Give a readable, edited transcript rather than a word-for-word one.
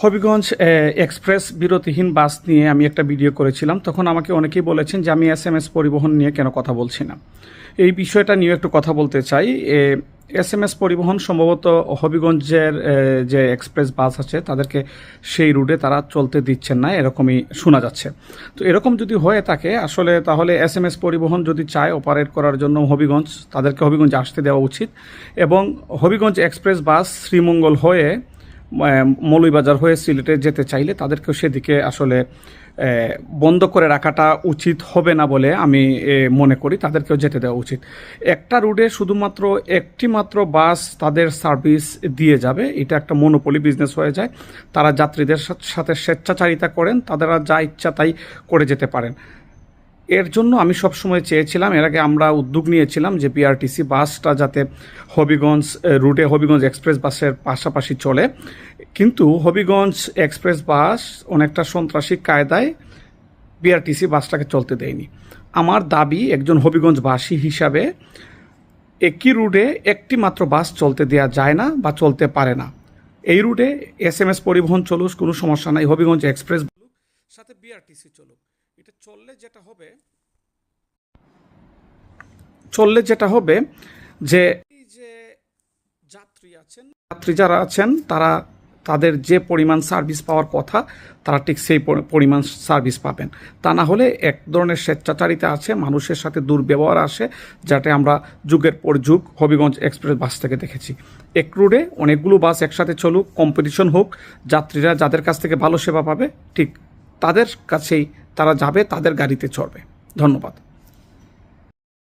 Habiganj express বিরতিহীন বাস নিয়ে আমি একটা ভিডিও করেছিলাম। তখন আমাকে অনেকেই বলেছেন যে আমি এসএমএস পরিবহন নিয়ে কেন কথা বলছি না। এই বিষয়টা নিয়ে একটু কথা বলতে চাই। এসএমএস পরিবহন সম্ভবত হবিগঞ্জের যে এক্সপ্রেস বাস আছে তাদেরকে সেই রুটে তারা চলতে দিচ্ছেন না, এরকমই শোনা যাচ্ছে। তো এরকম যদি হয়ে থাকে আসলে তাহলে এসএমএস পরিবহন যদি চায় অপারেট করার জন্য তাদেরকে হবিগঞ্জে আসতে দেওয়া উচিত, এবং হবিগঞ্জ এক্সপ্রেস বাস শ্রীমঙ্গল হয়ে মৌলভীবাজার হয়ে সিলেটে যেতে চাইলে তাদেরকেও সেদিকে আসলে বন্ধ করে রাখাটা উচিত হবে না বলে আমি মনে করি। তাদেরকেও যেতে দেওয়া উচিত। একটা রুটে শুধুমাত্র একটি মাত্র বাস তাদের সার্ভিস দিয়ে যাবে, এটা একটা মনোপলি বিজনেস হয়ে যায়। তারা যাত্রীদের সাথে স্বেচ্ছাচারিতা করেন, তারা যা ইচ্ছা তাই করে যেতে পারেন। এর জন্য আমি সবসময় চেয়েছিলাম, এর আগে আমরা উদ্যোগ নিয়েছিলাম যে বিআরটিসি বাসটা যাতে হবিগঞ্জ রুটে হবিগঞ্জ এক্সপ্রেস বাসের পাশাপাশি চলে। কিন্তু হবিগঞ্জ এক্সপ্রেস বাস অনেকটা সন্ত্রাসী কায়দায় বিআরটিসি বাসটাকে চলতে দেয়নি। আমার দাবি, একজন হবিগঞ্জবাসী হিসাবে, একই রুটে একটি মাত্র বাস চলতে দেওয়া যায় না বা চলতে পারে না। এই রুটে এসএমএস পরিবহন চলুক, কোনো সমস্যা নাই, হবিগঞ্জ এক্সপ্রেস সাথে বিআরটিসি চলুক। এটা চললে যেটা হবে যে এই যে যাত্রী যারা আছেন তাদের যে পরিমাণ সার্ভিস পাওয়ার কথা তারা ঠিক সেই পরিমাণ সার্ভিস পাবেন। তা না হলে এক ধরনের স্বেচ্ছাচারিতা আছে, মানুষের সাথে দুর্ব্যবহার আসে, যাতে আমরা যুগের পর যুগ হবিগঞ্জ এক্সপ্রেস বাস থেকে দেখেছি। এক রুটে অনেকগুলো বাস একসাথে চলুক, কম্পিটিশন হোক, যাত্রীরা যাদের কাছ থেকে ভালো সেবা পাবে ঠিক তাদের কাছেই তারা যাবে, তাদের গাড়িতে চড়বে। ধন্যবাদ।